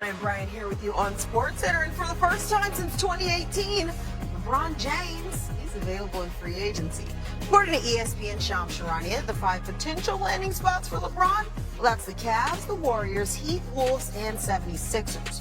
I'm Brian here with you on SportsCenter, and for the first time since 2018, LeBron James is available in free agency. According to ESPN Shams Charania, the 5 potential landing spots for LeBron, well, that's the Cavs, the Warriors, Heat, Wolves, and 76ers.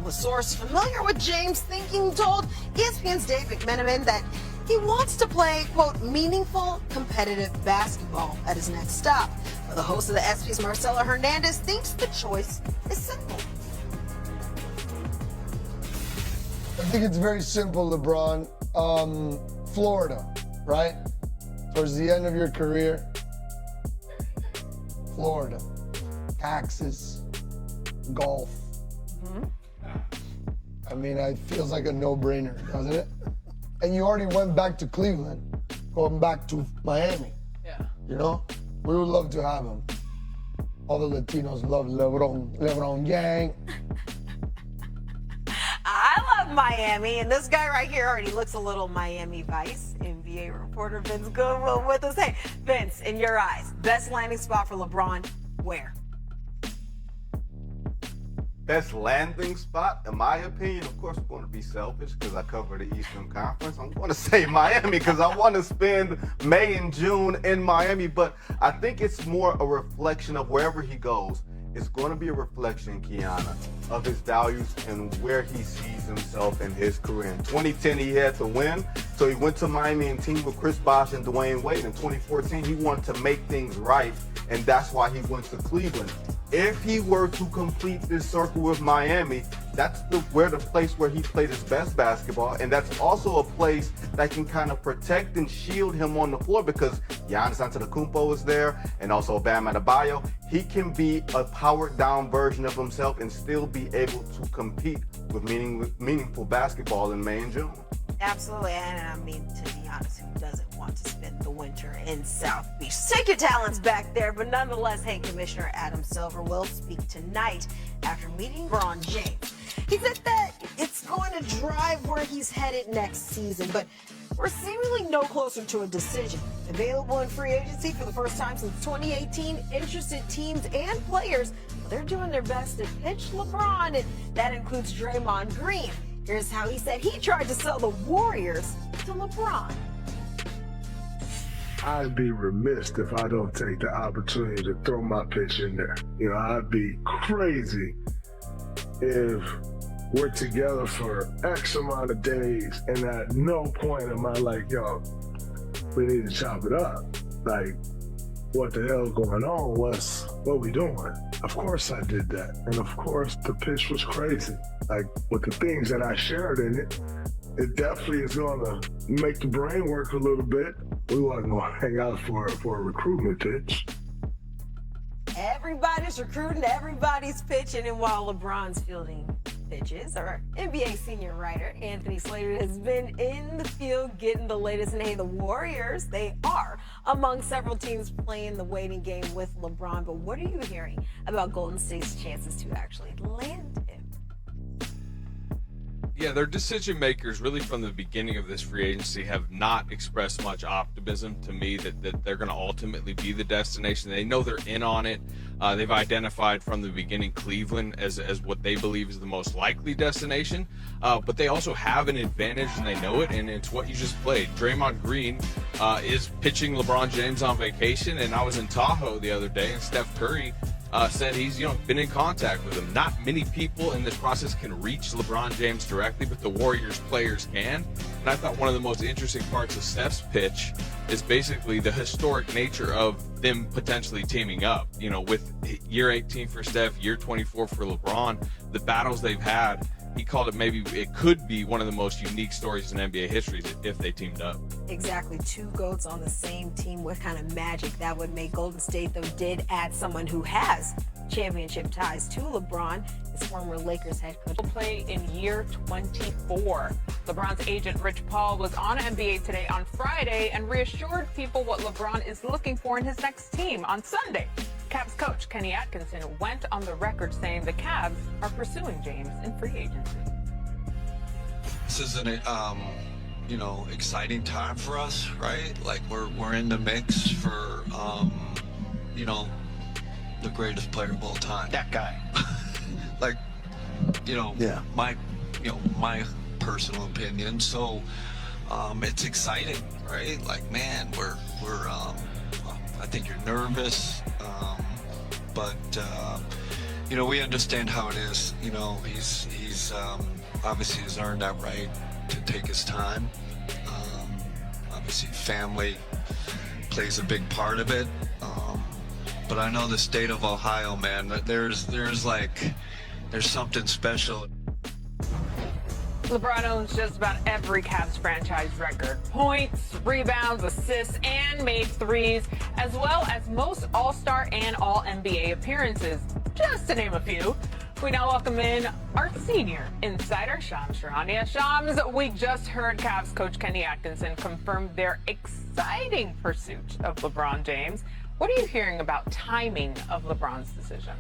A source familiar with James' thinking told ESPN's Dave McMenamin that he wants to play, quote, meaningful, competitive basketball at his next stop. But the host of the ESPY's Marcelo Hernandez thinks the choice is simple. I think it's very simple, LeBron. Florida, right? Towards the end of your career, Florida, Texas, golf. I mean, it feels like a no-brainer, doesn't it? And you already went back to Cleveland, going back to Miami. Yeah. You know? We would love to have him. All the Latinos love LeBron gang. I love Miami, and this guy right here already looks a little Miami Vice. NBA reporter Vince Goodwill with us. Hey, Vince, in your eyes, best landing spot for LeBron, where? Best landing spot, in my opinion, of course, I'm going to be selfish because I cover the Eastern Conference. I'm going to say Miami because I want to spend May and June in Miami, but I think it's more a reflection of wherever he goes. It's going to be a reflection, Kiana, of his values and where he sees himself in his career. In 2010, he had to win, so he went to Miami and teamed with Chris Bosh and Dwayne Wade. In 2014, he wanted to make things right, and that's why he went to Cleveland. If he were to complete this circle with Miami, that's the place where he played his best basketball, and that's also a place that can kind of protect and shield him on the floor because Giannis Antetokounmpo is there, and also Bam Adebayo. He can be a powered-down version of himself and still be able to compete with meaningful basketball in May and June. Absolutely, and I mean, to be honest, who doesn't want to spend the winter in South Beach? Take your talents back there, but nonetheless, hey, Commissioner Adam Silver will speak tonight after meeting LeBron James. He said that it's going to drive where he's headed next season, but we're seemingly no closer to a decision. Available in free agency for the first time since 2018, interested teams and players, they're doing their best to pitch LeBron, and that includes Draymond Green. Here's how he said he tried to sell the Warriors to LeBron. I'd be remiss if I don't take the opportunity to throw my pitch in there. You know, I'd be crazy if we're together for X amount of days and at no point am I like, yo, we need to chop it up. Like, what the hell's going on? What we doing? Of course I did that. And of course the pitch was crazy. Like, with the things that I shared in it, it definitely is gonna make the brain work a little bit. We wasn't gonna hang out for a recruitment pitch. Everybody's recruiting, everybody's pitching, and while LeBron's fielding pitches, our NBA senior writer Anthony Slater has been in the field getting the latest. And hey, the Warriors, they are among several teams playing the waiting game with LeBron. But what are you hearing about Golden State's chances to actually land him? Yeah, their decision makers really from the beginning of this free agency have not expressed much optimism to me that they're going to ultimately be the destination. They know they're in on it. They've identified from the beginning Cleveland as what they believe is the most likely destination. But they also have an advantage and they know it, and it's what you just played. Draymond Green is pitching LeBron James on vacation, and I was in Tahoe the other day, and Steph Curry said he's been in contact with him. Not many people in this process can reach LeBron James directly, but the Warriors players can. And I thought one of the most interesting parts of Steph's pitch is basically the historic nature of them potentially teaming up. You know, with year 18 for Steph, year 24 for LeBron, the battles they've had. He called it maybe it could be one of the most unique stories in NBA history if they teamed up. Exactly. Two GOATs on the same team. What kind of magic that would make. Golden State, though, did add someone who has championship ties to LeBron, his former Lakers head coach. Will play in year 24. LeBron's agent, Rich Paul, was on NBA Today on Friday and reassured people what LeBron is looking for in his next team on Sunday. Cavs coach Kenny Atkinson went on the record saying the Cavs are pursuing James in free agency. This is an exciting time for us, right? Like we're in the mix for the greatest player of all time. That guy. Like my personal opinion. So it's exciting, right? Like, man, we're I think you're nervous, but we understand how it is. He's obviously has earned that right to take his time. Obviously, family plays a big part of it. But I know the state of Ohio, man, that there's something special. LeBron owns just about every Cavs franchise record. Points, rebounds, assists, and made threes, as well as most All-Star and All-NBA appearances, just to name a few. We now welcome in our senior insider, Shams Charania. Shams, we just heard Cavs coach Kenny Atkinson confirm their exciting pursuit of LeBron James. What are you hearing about timing of LeBron's decision?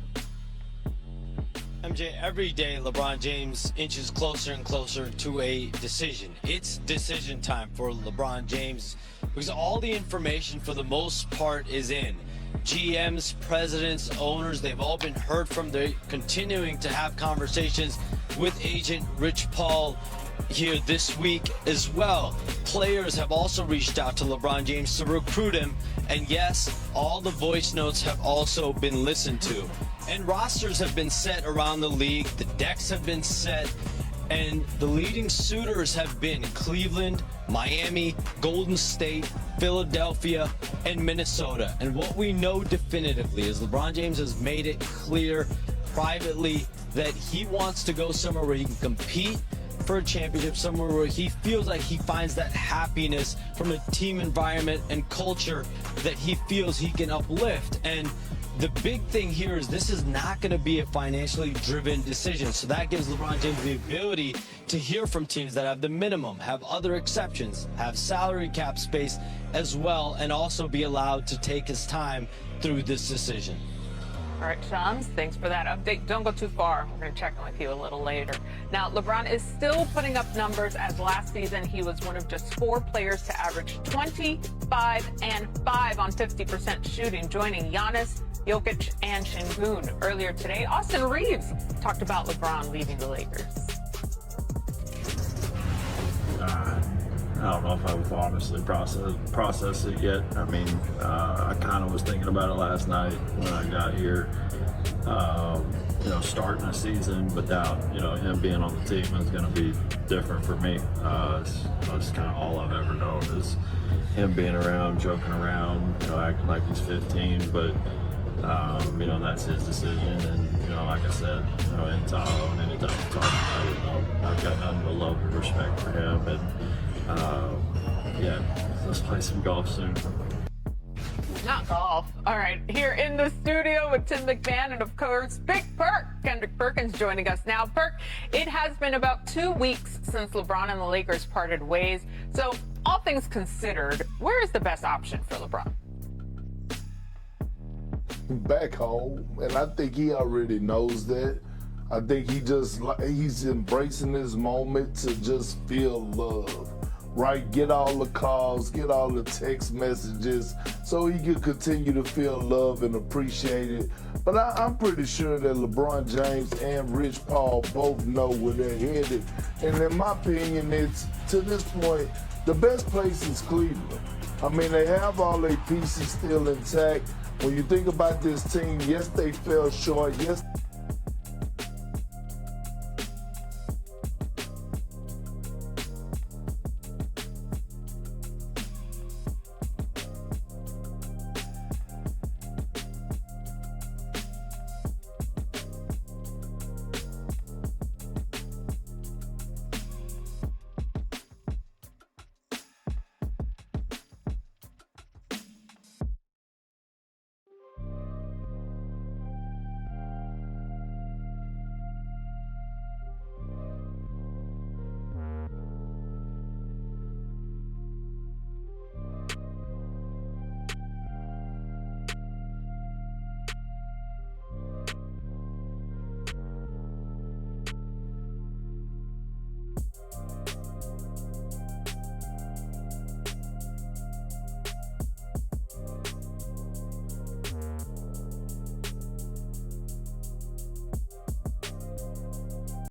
MJ, every day LeBron James inches closer and closer to a decision. It's decision time for LeBron James because all the information for the most part is in. GMs, presidents, owners, they've all been heard from. They're continuing to have conversations with agent Rich Paul here this week as well. Players have also reached out to LeBron James to recruit him. And yes, all the voice notes have also been listened to. And rosters have been set around the league. The decks have been set. And the leading suitors have been Cleveland, Miami, Golden State, Philadelphia, and Minnesota. And what we know definitively is LeBron James has made it clear privately that he wants to go somewhere where he can compete for a championship, somewhere where he feels like he finds that happiness from a team environment and culture that he feels he can uplift. And the big thing here is this is not going to be a financially driven decision. So that gives LeBron James the ability to hear from teams that have the minimum, have other exceptions, have salary cap space as well, and also be allowed to take his time through this decision. All right, Shams, thanks for that update. Don't go too far. We're going to check in with you a little later. Now, LeBron is still putting up numbers as last season he was one of just 4 players to average 25 and 5 on 50% shooting, joining Giannis, Jokic, and Şengün. Earlier today, Austin Reeves talked about LeBron leaving the Lakers. I don't know if I've honestly processed it yet. I mean, I kind of was thinking about it last night when I got here. Starting a season without, him being on the team is going to be different for me. It's kind of all I've ever known is him being around, joking around, acting like he's 15. But, that's his decision. And, like I said, in Tahoe and anytime we talk about it, I've got nothing but love and respect for him. And, let's play some golf soon. Not golf. All right, here in the studio with Tim McMahon and, of course, Big Perk. Kendrick Perkins joining us now. Perk, it has been about 2 weeks since LeBron and the Lakers parted ways. So, all things considered, where is the best option for LeBron? Back home, and I think he already knows that. I think he's embracing this moment to just feel love. Right, get all the calls, get all the text messages so he can continue to feel love and appreciate it. But I'm pretty sure that LeBron James and Rich Paul both know where they're headed. And in my opinion, it's, to this point, the best place is Cleveland. I mean, they have all their pieces still intact. When you think about this team, yes, they fell short. Yes,